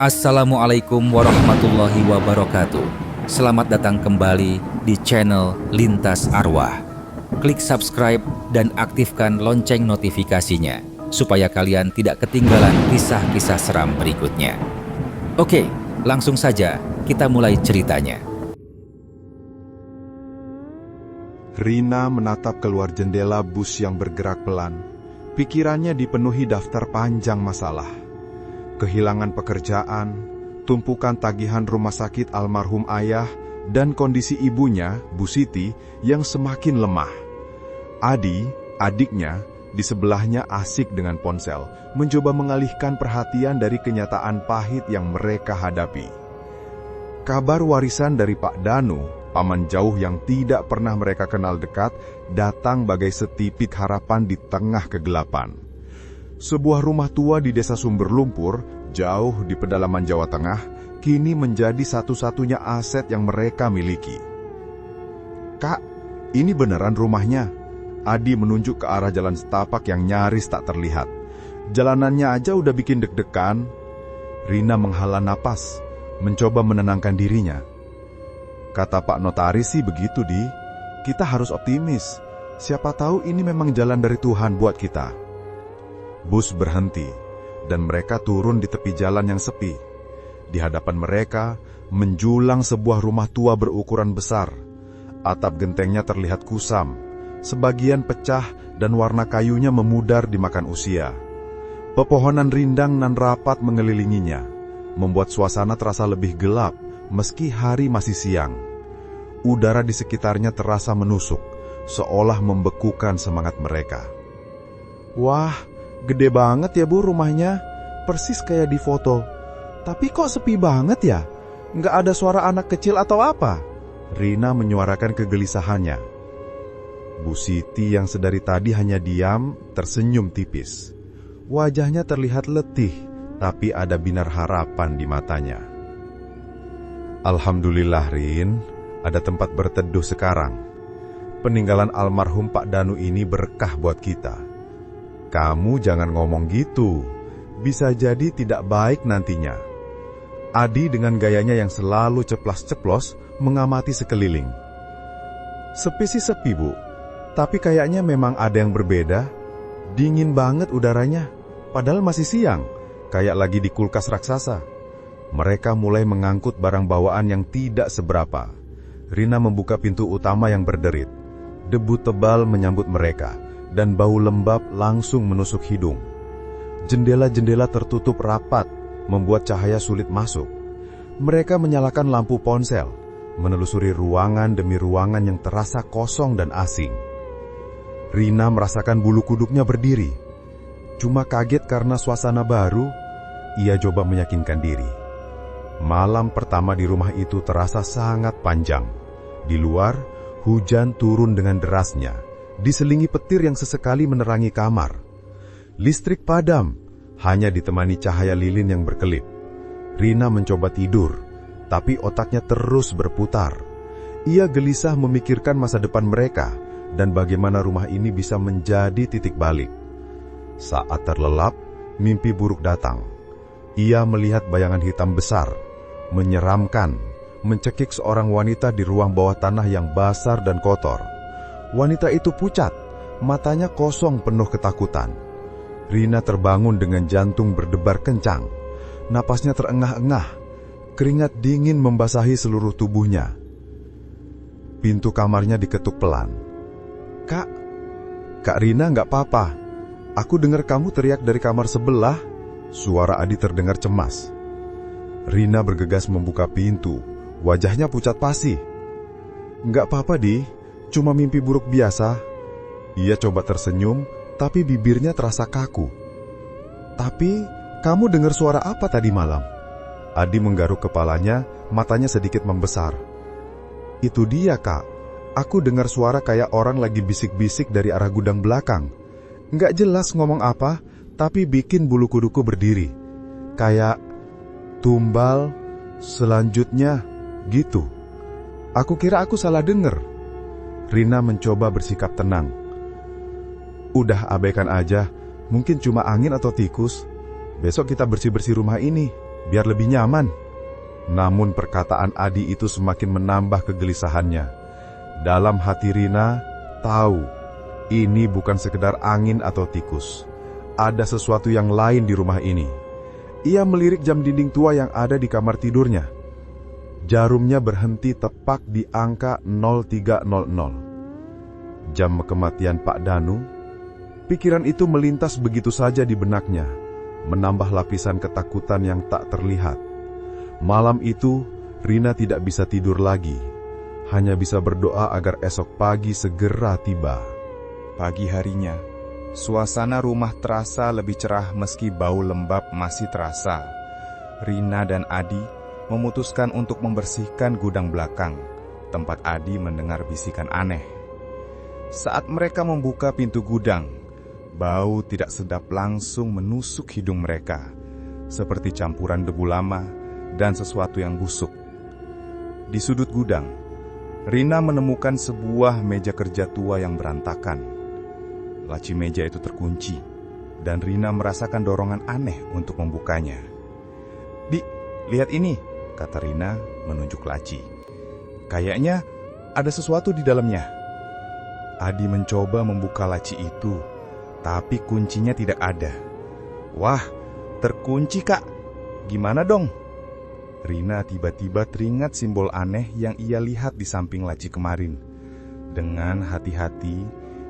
Assalamualaikum warahmatullahi wabarakatuh. Selamat datang kembali di channel Lintas Arwah. Klik subscribe dan aktifkan lonceng notifikasinya supaya kalian tidak ketinggalan kisah-kisah seram berikutnya. Oke, langsung saja kita mulai ceritanya. Rina menatap keluar jendela bus yang bergerak pelan. Pikirannya dipenuhi daftar panjang masalah. Kehilangan pekerjaan, tumpukan tagihan rumah sakit almarhum ayah, dan kondisi ibunya, Bu Siti, yang semakin lemah. Adi, adiknya, di sebelahnya asik dengan ponsel, mencoba mengalihkan perhatian dari kenyataan pahit yang mereka hadapi. Kabar warisan dari Pak Danu, paman jauh yang tidak pernah mereka kenal dekat, datang bagai setipik harapan di tengah kegelapan. Sebuah rumah tua di desa Sumber Lumpur, jauh di pedalaman Jawa Tengah, kini menjadi satu-satunya aset yang mereka miliki. "Kak, ini beneran rumahnya?" Adi menunjuk ke arah jalan setapak yang nyaris tak terlihat. Jalanannya aja udah bikin deg-degan. Rina menghela napas, mencoba menenangkan dirinya. "Kata Pak Notaris sih begitu, Di. Kita harus optimis. Siapa tahu ini memang jalan dari Tuhan buat kita." Bus berhenti, dan mereka turun di tepi jalan yang sepi. Di hadapan mereka, menjulang sebuah rumah tua berukuran besar. Atap gentengnya terlihat kusam, sebagian pecah dan warna kayunya memudar dimakan usia. Pepohonan rindang nan rapat mengelilinginya, membuat suasana terasa lebih gelap meski hari masih siang. Udara di sekitarnya terasa menusuk, seolah membekukan semangat mereka. "Wah, gede banget ya Bu rumahnya, persis kayak di foto. Tapi kok sepi banget ya? Nggak ada suara anak kecil atau apa?" Rina menyuarakan kegelisahannya. Bu Siti yang sedari tadi hanya diam, tersenyum tipis. Wajahnya terlihat letih, tapi ada binar harapan di matanya. "Alhamdulillah Rin, ada tempat berteduh sekarang. Peninggalan almarhum Pak Danu ini berkah buat kita." "Kamu jangan ngomong gitu, bisa jadi tidak baik nantinya." Adi dengan gayanya yang selalu ceplas-ceplos mengamati sekeliling. "Sepi sih sepi Bu, tapi kayaknya memang ada yang berbeda. Dingin banget udaranya, padahal masih siang, kayak lagi di kulkas raksasa." Mereka mulai mengangkut barang bawaan yang tidak seberapa. Rina membuka pintu utama yang berderit. Debu tebal menyambut mereka, dan bau lembab langsung menusuk hidung. Jendela-jendela tertutup rapat, membuat cahaya sulit masuk. Mereka menyalakan lampu ponsel, menelusuri ruangan demi ruangan yang terasa kosong dan asing. Rina merasakan bulu kuduknya berdiri. Cuma kaget karena suasana baru, ia coba meyakinkan diri. Malam pertama di rumah itu terasa sangat panjang. Di luar, hujan turun dengan derasnya, diselingi petir yang sesekali menerangi kamar. Listrik padam, hanya ditemani cahaya lilin yang berkelip. Rina mencoba tidur, tapi otaknya terus berputar. Ia gelisah memikirkan masa depan mereka, dan bagaimana rumah ini bisa menjadi titik balik. Saat terlelap, mimpi buruk datang. Ia melihat bayangan hitam besar, menyeramkan, mencekik seorang wanita di ruang bawah tanah yang basar dan kotor. Wanita itu pucat, matanya kosong penuh ketakutan. Rina terbangun dengan jantung berdebar kencang. Napasnya terengah-engah, keringat dingin membasahi seluruh tubuhnya. Pintu kamarnya diketuk pelan. Kak Rina, nggak apa-apa. Aku dengar kamu teriak dari kamar sebelah." Suara Adi terdengar cemas. Rina bergegas membuka pintu, wajahnya pucat pasi. "Nggak apa-apa, Di. Cuma mimpi buruk biasa." Ia coba tersenyum, tapi bibirnya terasa kaku. "Tapi, kamu dengar suara apa tadi malam?" Adi menggaruk kepalanya, matanya sedikit membesar. "Itu dia, Kak. Aku dengar suara kayak orang lagi bisik-bisik dari arah gudang belakang. Nggak jelas ngomong apa, tapi bikin bulu kuduku berdiri. Kayak tumbal, selanjutnya, gitu. Aku kira aku salah dengar." Rina mencoba bersikap tenang. "Udah abaikan aja, mungkin cuma angin atau tikus. Besok kita bersih-bersih rumah ini. biar lebih nyaman. Namun perkataan Adi itu semakin menambah kegelisahannya. Dalam hati Rina tahu ini bukan sekedar angin atau tikus. Ada sesuatu yang lain di rumah ini. Ia melirik jam dinding tua yang ada di kamar tidurnya. Jarumnya berhenti tepat di angka 0300. Jam kematian Pak Danu. Pikiran itu melintas begitu saja di benaknya, menambah lapisan ketakutan yang tak terlihat. Malam itu, Rina tidak bisa tidur lagi. Hanya bisa berdoa agar esok pagi segera tiba. Pagi harinya, suasana rumah terasa lebih cerah meski bau lembab masih terasa. Rina dan Adi memutuskan untuk membersihkan gudang belakang, tempat Adi mendengar bisikan aneh. Saat mereka membuka pintu gudang, bau tidak sedap langsung menusuk hidung mereka, seperti campuran debu lama dan sesuatu yang busuk. Di sudut gudang, Rina menemukan sebuah meja kerja tua yang berantakan. Laci meja itu terkunci, dan Rina merasakan dorongan aneh untuk membukanya. "Di, lihat ini," kata Rina menunjuk laci. "Kayaknya ada sesuatu di dalamnya." Adi mencoba membuka laci itu, tapi kuncinya tidak ada. "Wah, terkunci, Kak. Gimana dong?" Rina tiba-tiba teringat simbol aneh yang ia lihat di samping laci kemarin. Dengan hati-hati,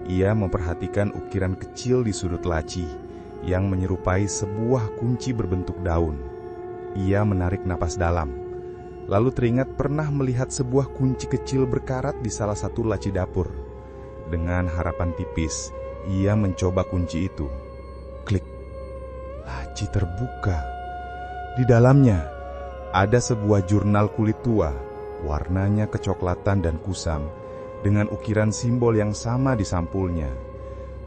ia memperhatikan ukiran kecil di sudut laci yang menyerupai sebuah kunci berbentuk daun. Ia menarik napas dalam, lalu teringat pernah melihat sebuah kunci kecil berkarat di salah satu laci dapur. Dengan harapan tipis, ia mencoba kunci itu. Klik, laci terbuka. Di dalamnya ada sebuah jurnal kulit tua, warnanya kecoklatan dan kusam, dengan ukiran simbol yang sama di sampulnya.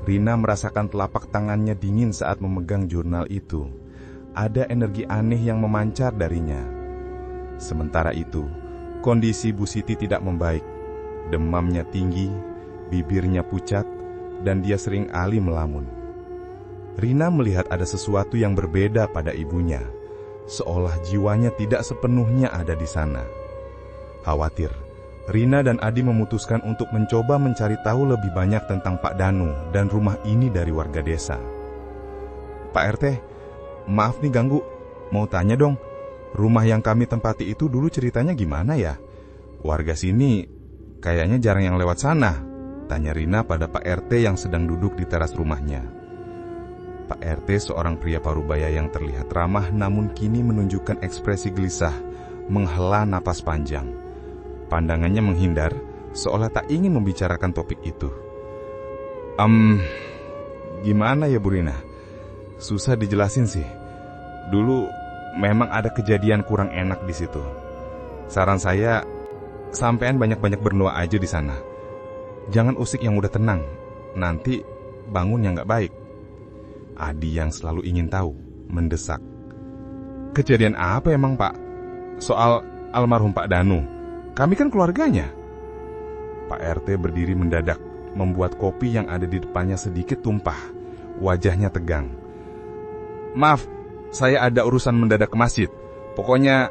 Rina merasakan telapak tangannya dingin saat memegang jurnal itu. Ada energi aneh yang memancar darinya. Sementara itu, kondisi Bu Siti tidak membaik. Demamnya tinggi, bibirnya pucat, dan dia sering alih melamun. Rina melihat ada sesuatu yang berbeda pada ibunya, seolah jiwanya tidak sepenuhnya ada di sana. Khawatir, Rina dan Adi memutuskan untuk mencoba mencari tahu lebih banyak tentang Pak Danu dan rumah ini dari warga desa. "Pak RT, maaf nih ganggu, mau tanya dong, rumah yang kami tempati itu dulu ceritanya gimana ya? Warga sini kayaknya jarang yang lewat sana," tanya Rina pada Pak RT yang sedang duduk di teras rumahnya. Pak RT seorang pria parubaya yang terlihat ramah namun kini menunjukkan ekspresi gelisah, menghela napas panjang. Pandangannya menghindar, seolah tak ingin membicarakan topik itu. Gimana ya Bu Rina? Susah dijelasin sih. Dulu memang ada kejadian kurang enak di situ. Saran saya, sampean banyak-banyak berdoa aja di sana. Jangan usik yang udah tenang, nanti bangun yang gak baik. Adi yang selalu ingin tahu, mendesak. "Kejadian apa emang Pak? Soal almarhum Pak Danu? Kami kan keluarganya." Pak RT berdiri mendadak, membuat kopi yang ada di depannya sedikit tumpah. Wajahnya tegang. "Maaf, saya ada urusan mendadak ke masjid. Pokoknya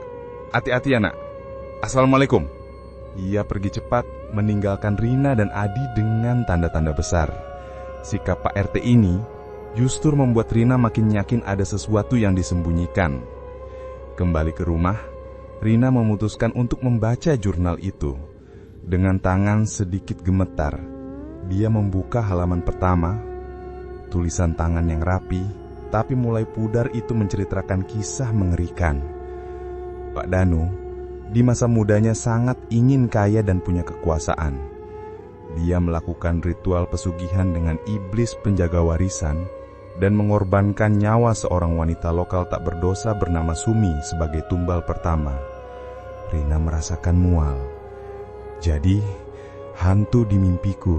hati-hati ya nak. Assalamualaikum." Ia pergi cepat, meninggalkan Rina dan Adi dengan tanda-tanda besar. Sikap Pak RT ini justru membuat Rina makin yakin ada sesuatu yang disembunyikan. Kembali ke rumah, Rina memutuskan untuk membaca jurnal itu. Dengan tangan sedikit gemetar, dia membuka halaman pertama. Tulisan tangan yang rapi, tapi mulai pudar itu menceritakan kisah mengerikan. Pak Danu, di masa mudanya sangat ingin kaya dan punya kekuasaan. Dia melakukan ritual pesugihan dengan iblis penjaga warisan dan mengorbankan nyawa seorang wanita lokal tak berdosa bernama Sumi sebagai tumbal pertama. Rina merasakan mual. Jadi, hantu di mimpiku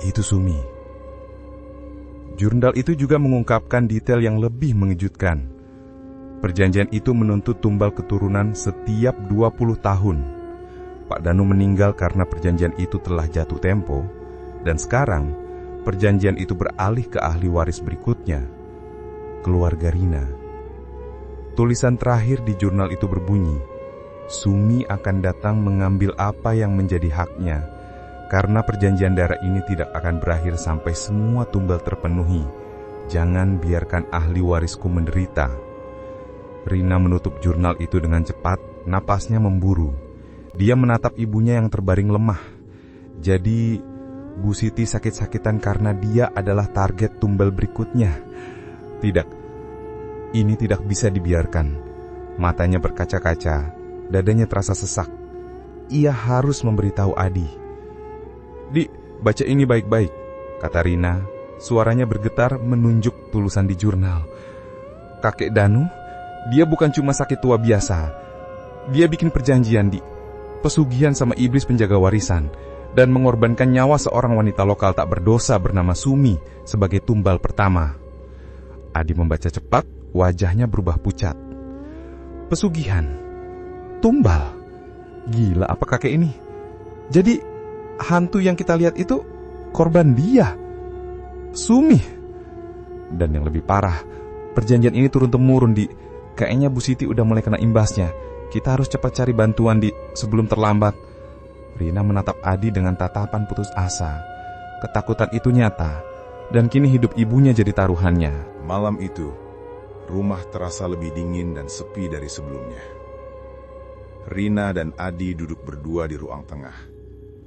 itu Sumi. Jurnal itu juga mengungkapkan detail yang lebih mengejutkan. Perjanjian itu menuntut tumbal keturunan setiap 20 tahun. Pak Danu meninggal karena perjanjian itu telah jatuh tempo, dan sekarang perjanjian itu beralih ke ahli waris berikutnya, keluarga Rina. Tulisan terakhir di jurnal itu berbunyi, Sumi akan datang mengambil apa yang menjadi haknya, karena perjanjian darah ini tidak akan berakhir sampai semua tumbal terpenuhi. Jangan biarkan ahli warisku menderita. Rina menutup jurnal itu dengan cepat, napasnya memburu. Dia menatap ibunya yang terbaring lemah. Jadi, Bu Siti sakit-sakitan karena dia adalah target tumbal berikutnya. Tidak, ini tidak bisa dibiarkan. Matanya berkaca-kaca, dadanya terasa sesak. Ia harus memberitahu Adi. "Di, baca ini baik-baik," kata Rina. Suaranya bergetar menunjuk tulisan di jurnal. "Kakek Danu, dia bukan cuma sakit tua biasa. Dia bikin perjanjian, Di. Pesugihan sama iblis penjaga warisan, dan mengorbankan nyawa seorang wanita lokal tak berdosa bernama Sumi sebagai tumbal pertama." Adi membaca cepat, wajahnya berubah pucat. "Pesugihan? Tumbal? Gila apa kakek ini? Jadi, hantu yang kita lihat itu korban dia, Sumi. Dan yang lebih parah, perjanjian ini turun-temurun, Di. Kayaknya Bu Siti udah mulai kena imbasnya. Kita harus cepat cari bantuan, Di, sebelum terlambat." Rina menatap Adi dengan tatapan putus asa. Ketakutan itu nyata, dan kini hidup ibunya jadi taruhannya. Malam itu, rumah terasa lebih dingin dan sepi dari sebelumnya. Rina dan Adi duduk berdua di ruang tengah,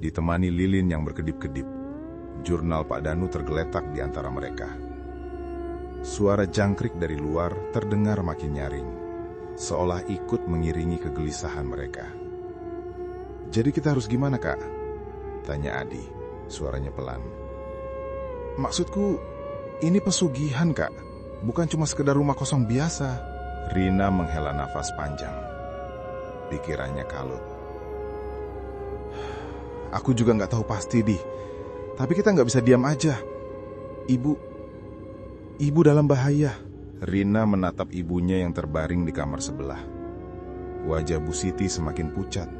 ditemani lilin yang berkedip-kedip. Jurnal Pak Danu tergeletak di antara mereka. Suara jangkrik dari luar terdengar makin nyaring, seolah ikut mengiringi kegelisahan mereka. "Jadi kita harus gimana, Kak?" tanya Adi, suaranya pelan. "Maksudku, ini pesugihan, Kak. Bukan cuma sekedar rumah kosong biasa." Rina menghela nafas panjang. Pikirannya kalut. "Aku juga nggak tahu pasti, Di. Tapi kita nggak bisa diam aja. Ibu dalam bahaya." Rina menatap ibunya yang terbaring di kamar sebelah. Wajah Bu Siti semakin pucat.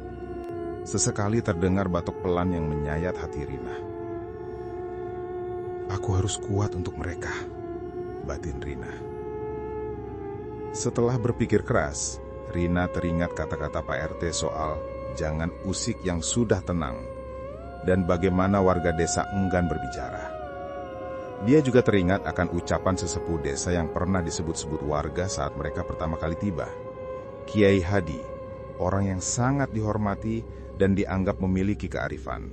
Sesekali terdengar batuk pelan yang menyayat hati Rina. "Aku harus kuat untuk mereka," batin Rina. Setelah berpikir keras, Rina teringat kata-kata Pak RT soal jangan usik yang sudah tenang, dan bagaimana warga desa enggan berbicara. Dia juga teringat akan ucapan sesepuh desa yang pernah disebut-sebut warga saat mereka pertama kali tiba. Kiai Hadi, orang yang sangat dihormati dan dianggap memiliki kearifan.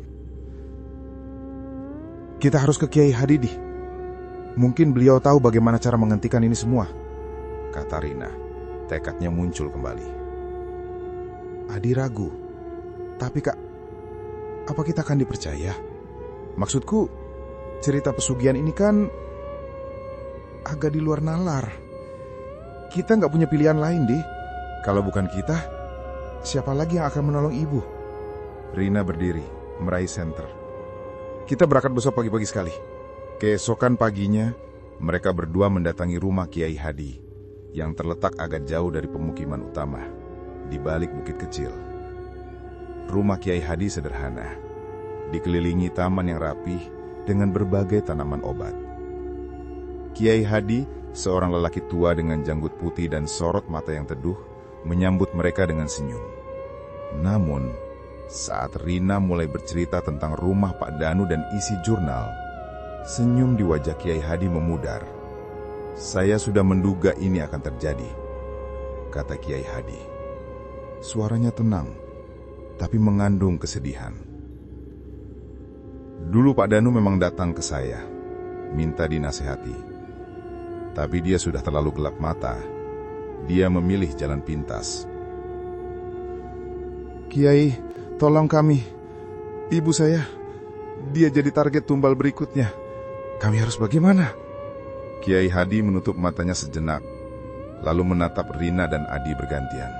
"Kita harus ke Kiai Hadi, Di. Mungkin beliau tahu bagaimana cara menghentikan ini semua," kata Rina. Tekadnya muncul kembali. Adi ragu. "Tapi Kak, apa kita akan dipercaya? Maksudku, cerita pesugihan ini kan agak di luar nalar. Kita nggak punya pilihan lain, Di. Kalau bukan kita, siapa lagi yang akan menolong ibu?" Rina berdiri, meraih senter. "Kita berangkat besok pagi-pagi sekali." Keesokan paginya, mereka berdua mendatangi rumah Kiai Hadi yang terletak agak jauh dari pemukiman utama, di balik bukit kecil. Rumah Kiai Hadi sederhana, dikelilingi taman yang rapih dengan berbagai tanaman obat. Kiai Hadi, seorang lelaki tua dengan janggut putih dan sorot mata yang teduh, menyambut mereka dengan senyum. Namun, saat Rina mulai bercerita tentang rumah Pak Danu dan isi jurnal, senyum di wajah Kiai Hadi memudar. "Saya sudah menduga ini akan terjadi," kata Kiai Hadi. Suaranya tenang, tapi mengandung kesedihan. "Dulu Pak Danu memang datang ke saya, minta dinasehati. Tapi dia sudah terlalu gelap mata. Dia memilih jalan pintas." "Kiai, tolong kami. Ibu saya, dia jadi target tumbal berikutnya. Kami harus bagaimana?" Kiai Hadi menutup matanya sejenak, lalu menatap Rina dan Adi bergantian.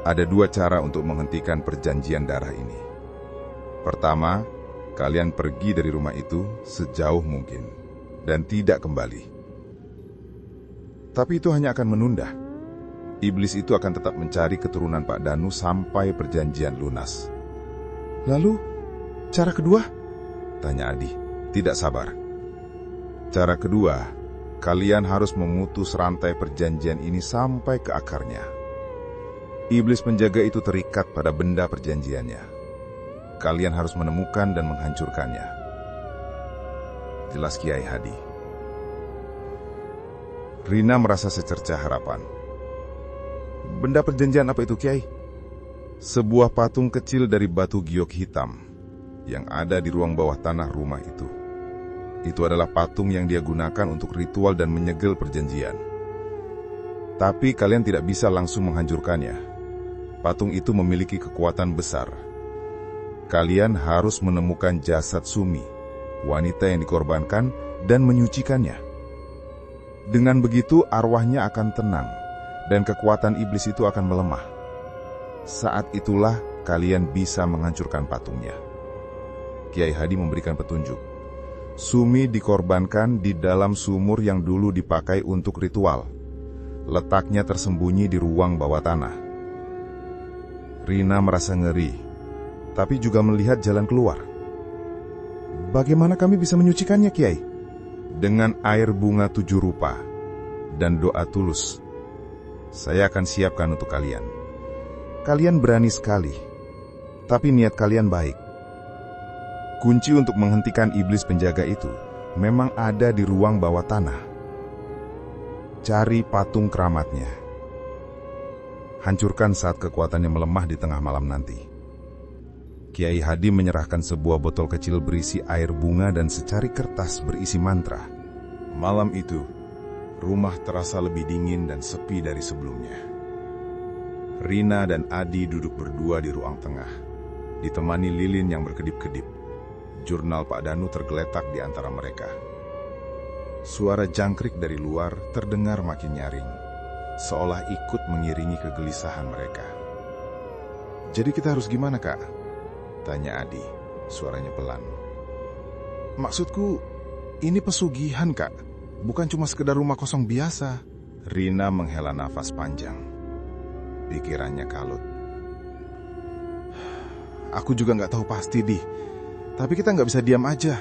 "Ada dua cara untuk menghentikan perjanjian darah ini. Pertama, kalian pergi dari rumah itu sejauh mungkin dan tidak kembali. Tapi itu hanya akan menunda. Iblis itu akan tetap mencari keturunan Pak Danu sampai perjanjian lunas." "Lalu, cara kedua?" tanya Adi, tidak sabar. "Cara kedua, Kalian harus memutus rantai perjanjian ini sampai ke akarnya. Iblis penjaga itu terikat pada benda perjanjiannya. Kalian harus menemukan dan menghancurkannya. Jelas Kiai Hadi. Rina merasa secercah harapan. Benda perjanjian apa itu, Kiai? Sebuah patung kecil dari batu giok hitam yang ada di ruang bawah tanah rumah itu. Itu adalah patung yang dia gunakan untuk ritual dan menyegel perjanjian. Tapi kalian tidak bisa langsung menghancurkannya. Patung itu memiliki kekuatan besar. Kalian harus menemukan jasad Sumi, wanita yang dikorbankan, dan menyucikannya. Dengan begitu arwahnya akan tenang, dan kekuatan iblis itu akan melemah. Saat itulah kalian bisa menghancurkan patungnya. Kiai Hadi memberikan petunjuk. Sumi dikorbankan di dalam sumur yang dulu dipakai untuk ritual. Letaknya tersembunyi di ruang bawah tanah. Rina merasa ngeri, tapi juga melihat jalan keluar. Bagaimana kami bisa menyucikannya, Kiai? Dengan air bunga 7 rupa dan doa tulus. Saya akan siapkan untuk kalian. Kalian berani sekali, tapi niat kalian baik. Kunci untuk menghentikan iblis penjaga itu memang ada di ruang bawah tanah. Cari patung keramatnya. Hancurkan saat kekuatannya melemah di tengah malam nanti. Kiai Hadi menyerahkan sebuah botol kecil berisi air bunga dan secari kertas berisi mantra. Malam itu, rumah terasa lebih dingin dan sepi dari sebelumnya. Rina dan Adi duduk berdua di ruang tengah, ditemani lilin yang berkedip-kedip. Jurnal Pak Danu tergeletak di antara mereka. Suara jangkrik dari luar terdengar makin nyaring, seolah ikut mengiringi kegelisahan mereka. Jadi kita harus gimana, Kak? Tanya Adi, suaranya pelan. Maksudku, ini pesugihan, Kak. Bukan cuma sekedar rumah kosong biasa. Rina menghela nafas panjang. Pikirannya kalut. Aku juga nggak tahu pasti, Di. Tapi kita nggak bisa diam aja.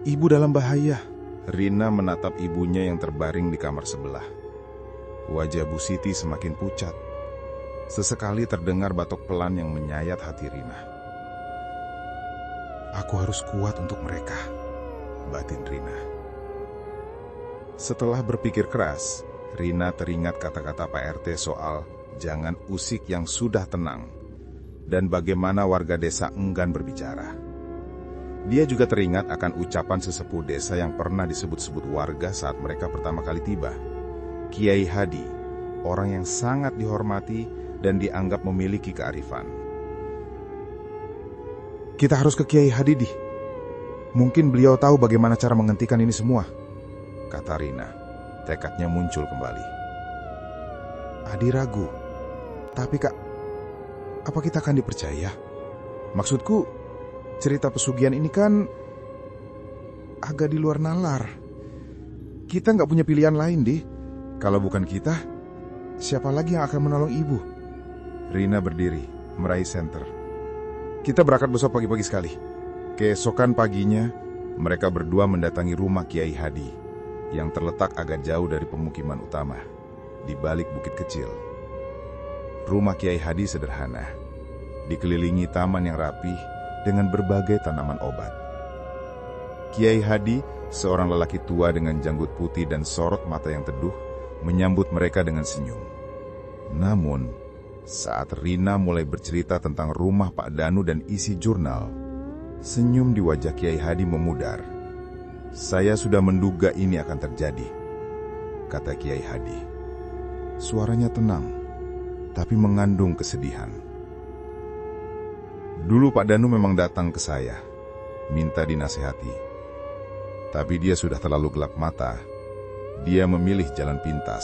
Ibu dalam bahaya. Rina menatap ibunya yang terbaring di kamar sebelah. Wajah Bu Siti semakin pucat. Sesekali terdengar batok pelan yang menyayat hati Rina. Aku harus kuat untuk mereka, batin Rina. Setelah berpikir keras, Rina teringat kata-kata Pak RT soal jangan usik yang sudah tenang, dan bagaimana warga desa enggan berbicara. Dia juga teringat akan ucapan sesepuh desa yang pernah disebut-sebut warga saat mereka pertama kali tiba. Kiai Hadi, orang yang sangat dihormati dan dianggap memiliki kearifan. Kita harus ke Kiai Hadi, Di. Mungkin beliau tahu bagaimana cara menghentikan ini semua, kata Rina. Tekadnya muncul kembali. Adi ragu. Tapi Kak, apa kita akan dipercaya? Maksudku, cerita pesugihan ini kan agak di luar nalar. Kita nggak punya pilihan lain, Di. Kalau bukan kita, siapa lagi yang akan menolong ibu? Rina berdiri, meraih senter. Kita berangkat besok pagi-pagi sekali. Keesokan paginya, mereka berdua mendatangi rumah Kiai Hadi yang terletak agak jauh dari pemukiman utama, di balik bukit kecil. Rumah Kiai Hadi sederhana, dikelilingi taman yang rapih dengan berbagai tanaman obat. Kiai Hadi, seorang lelaki tua dengan janggut putih dan sorot mata yang teduh, menyambut mereka dengan senyum. Namun, saat Rina mulai bercerita tentang rumah Pak Danu dan isi jurnal, senyum di wajah Kiai Hadi memudar. Saya sudah menduga ini akan terjadi, kata Kiai Hadi. Suaranya tenang, tapi mengandung kesedihan. Dulu Pak Danu memang datang ke saya, minta dinasehati. Tapi dia sudah terlalu gelap mata. Dia memilih jalan pintas.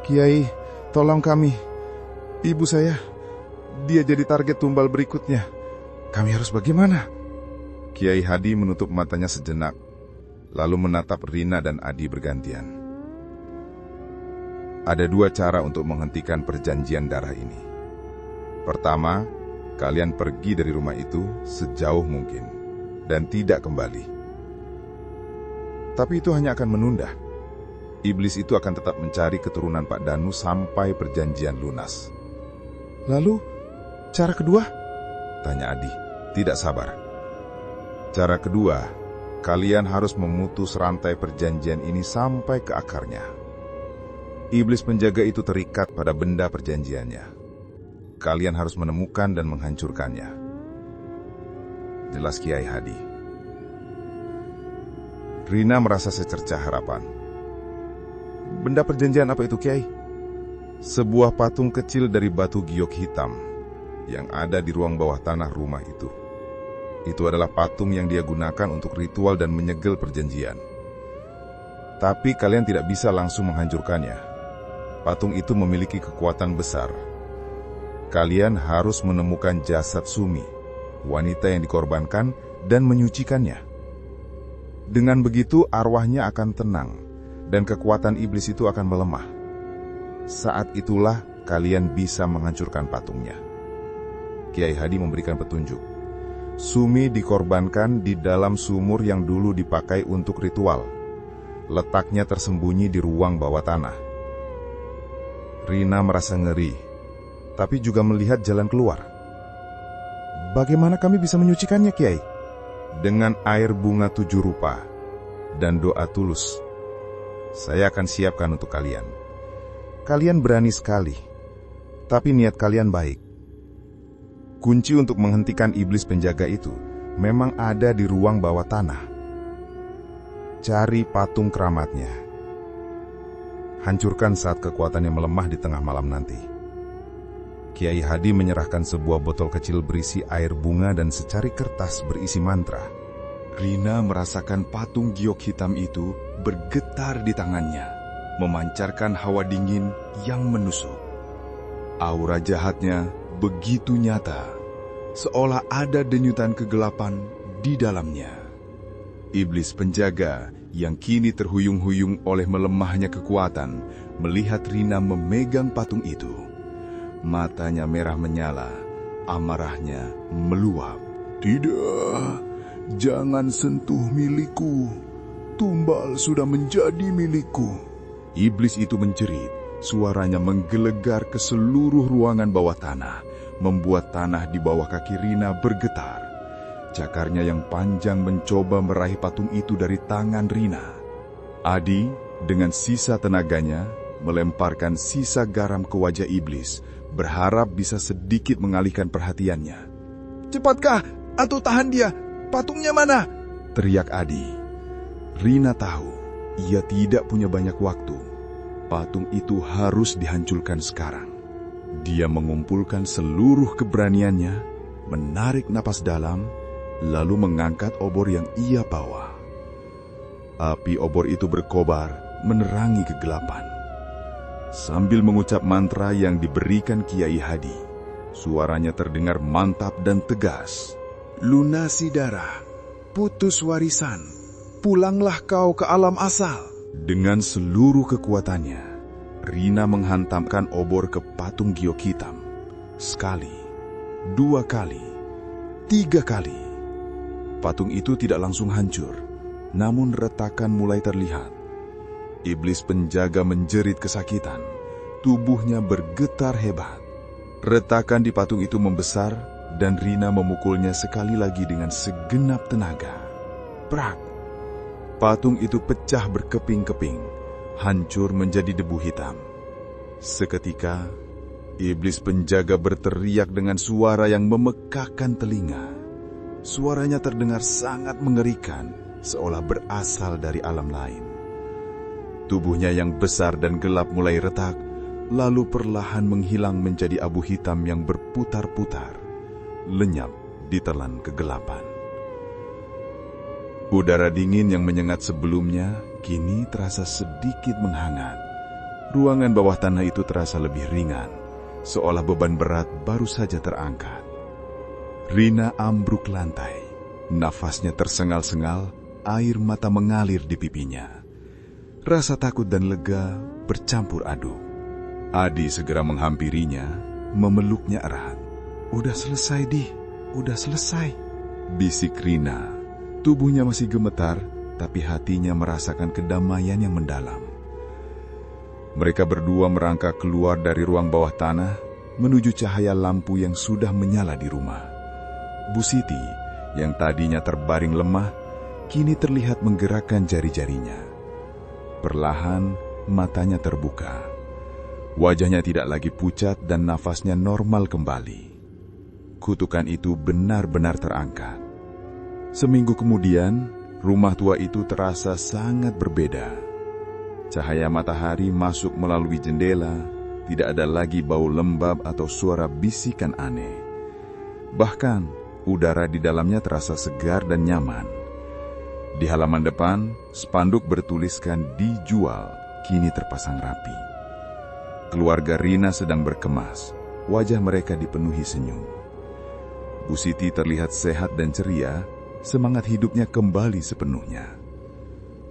Kiai, tolong kami. Ibu saya, dia jadi target tumbal berikutnya. Kami harus bagaimana? Kiai Hadi menutup matanya sejenak, lalu menatap Rina dan Adi bergantian. Ada 2 cara untuk menghentikan perjanjian darah ini. Pertama, kalian pergi dari rumah itu sejauh mungkin dan tidak kembali. Tapi itu hanya akan menunda. Iblis itu akan tetap mencari keturunan Pak Danu sampai perjanjian lunas. Lalu, cara kedua? Tanya Adi, tidak sabar. Cara kedua, kalian harus memutus rantai perjanjian ini sampai ke akarnya. Iblis penjaga itu terikat pada benda perjanjiannya. Kalian harus menemukan dan menghancurkannya. Jelas Kiai Hadi. Rina merasa secercah harapan. Benda perjanjian apa itu, Kiai? Sebuah patung kecil dari batu giok hitam yang ada di ruang bawah tanah rumah itu. Itu adalah patung yang dia gunakan untuk ritual dan menyegel perjanjian. Tapi kalian tidak bisa langsung menghancurkannya. Patung itu memiliki kekuatan besar. Kalian harus menemukan jasad Sumi, wanita yang dikorbankan, dan menyucikannya. Dengan begitu arwahnya akan tenang, dan kekuatan iblis itu akan melemah. Saat itulah kalian bisa menghancurkan patungnya. Kiai Hadi memberikan petunjuk. Sumi dikorbankan di dalam sumur yang dulu dipakai untuk ritual. Letaknya tersembunyi di ruang bawah tanah. Rina merasa ngeri, tapi juga melihat jalan keluar. Bagaimana kami bisa menyucikannya, Kiai? Dengan air bunga 7 rupa dan doa tulus. Saya akan siapkan untuk kalian. Kalian berani sekali, tapi niat kalian baik. Kunci untuk menghentikan iblis penjaga itu memang ada di ruang bawah tanah. Cari patung keramatnya. Hancurkan saat kekuatannya melemah di tengah malam nanti. Kiai Hadi menyerahkan sebuah botol kecil berisi air bunga dan secari kertas berisi mantra. Rina merasakan patung giok hitam itu bergetar di tangannya, memancarkan hawa dingin yang menusuk. Aura jahatnya begitu nyata, seolah ada denyutan kegelapan di dalamnya. Iblis penjaga yang kini terhuyung-huyung oleh melemahnya kekuatan, melihat Rina memegang patung itu. Matanya merah menyala, amarahnya meluap. Tidak, jangan sentuh milikku. Tumbal sudah menjadi milikku. Iblis itu menjerit, suaranya menggelegar ke seluruh ruangan bawah tanah, membuat tanah di bawah kaki Rina bergetar. Cakarnya yang panjang mencoba meraih patung itu dari tangan Rina. Adi dengan sisa tenaganya melemparkan sisa garam ke wajah iblis, berharap bisa sedikit mengalihkan perhatiannya. Cepatkah, atau tahan dia, patungnya mana? Teriak Adi. Rina tahu, ia tidak punya banyak waktu. Patung itu harus dihancurkan sekarang. Dia mengumpulkan seluruh keberaniannya, menarik napas dalam, lalu mengangkat obor yang ia bawa. Api obor itu berkobar, menerangi kegelapan. Sambil mengucap mantra yang diberikan Kiai Hadi, suaranya terdengar mantap dan tegas. Lunasi darah, putus warisan, pulanglah kau ke alam asal. Dengan seluruh kekuatannya, Rina menghantamkan obor ke patung giok hitam. Sekali, 2 kali, 3 kali. Patung itu tidak langsung hancur, namun retakan mulai terlihat. Iblis penjaga menjerit kesakitan, tubuhnya bergetar hebat. Retakan di patung itu membesar, dan Rina memukulnya sekali lagi dengan segenap tenaga. Prak! Patung itu pecah berkeping-keping, hancur menjadi debu hitam. Seketika, iblis penjaga berteriak dengan suara yang memekakkan telinga. Suaranya terdengar sangat mengerikan, seolah berasal dari alam lain. Tubuhnya yang besar dan gelap mulai retak, lalu perlahan menghilang menjadi abu hitam yang berputar-putar, lenyap ditelan kegelapan. Udara dingin yang menyengat sebelumnya kini terasa sedikit menghangat. Ruangan bawah tanah itu terasa lebih ringan, seolah beban berat baru saja terangkat. Rina ambruk lantai, nafasnya tersengal-sengal, air mata mengalir di pipinya. Rasa takut dan lega bercampur aduk. Adi segera menghampirinya, memeluknya erat. Udah selesai, Di, udah selesai, bisik Rina. Tubuhnya masih gemetar, tapi hatinya merasakan kedamaian yang mendalam. Mereka berdua merangkak keluar dari ruang bawah tanah menuju cahaya lampu yang sudah menyala di rumah. Bu Siti, yang tadinya terbaring lemah, kini terlihat menggerakkan jari-jarinya. Perlahan, matanya terbuka. Wajahnya tidak lagi pucat dan nafasnya normal kembali. Kutukan itu benar-benar terangkat. Seminggu kemudian, rumah tua itu terasa sangat berbeda. Cahaya matahari masuk melalui jendela, tidak ada lagi bau lembab atau suara bisikan aneh. Bahkan, udara di dalamnya terasa segar dan nyaman. Di halaman depan, spanduk bertuliskan "Dijual" kini terpasang rapi. Keluarga Rina sedang berkemas, wajah mereka dipenuhi senyum. Bu Siti terlihat sehat dan ceria, semangat hidupnya kembali sepenuhnya.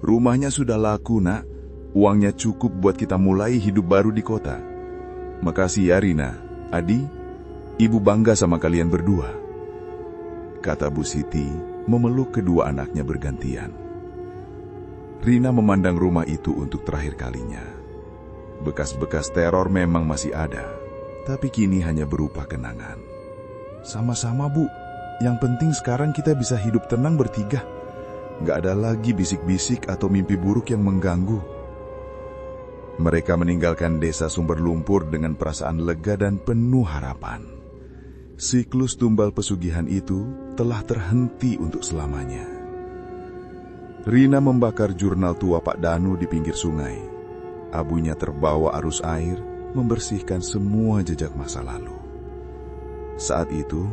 "Rumahnya sudah laku, Nak. Uangnya cukup buat kita mulai hidup baru di kota. Makasih ya Rina, Adi, Ibu bangga sama kalian berdua," kata Bu Siti memeluk kedua anaknya bergantian. Rina memandang rumah itu untuk terakhir kalinya. Bekas-bekas teror memang masih ada, tapi kini hanya berupa kenangan. "Sama-sama, Bu. Yang penting sekarang kita bisa hidup tenang bertiga. Gak ada lagi bisik-bisik atau mimpi buruk yang mengganggu." Mereka meninggalkan desa Sumber Lumpur dengan perasaan lega dan penuh harapan. Siklus tumbal pesugihan itu telah terhenti untuk selamanya. Rina membakar jurnal tua Pak Danu di pinggir sungai. Abunya terbawa arus air, membersihkan semua jejak masa lalu. Saat itu,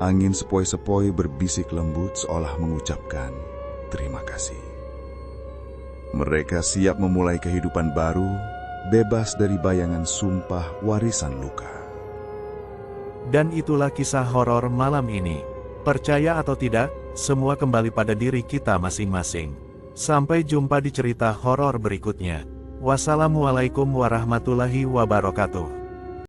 angin sepoi-sepoi berbisik lembut seolah mengucapkan terima kasih. Mereka siap memulai kehidupan baru, bebas dari bayangan sumpah warisan luka. Dan itulah kisah horor malam ini. Percaya atau tidak, semua kembali pada diri kita masing-masing. Sampai jumpa di cerita horor berikutnya. Wassalamualaikum warahmatullahi wabarakatuh.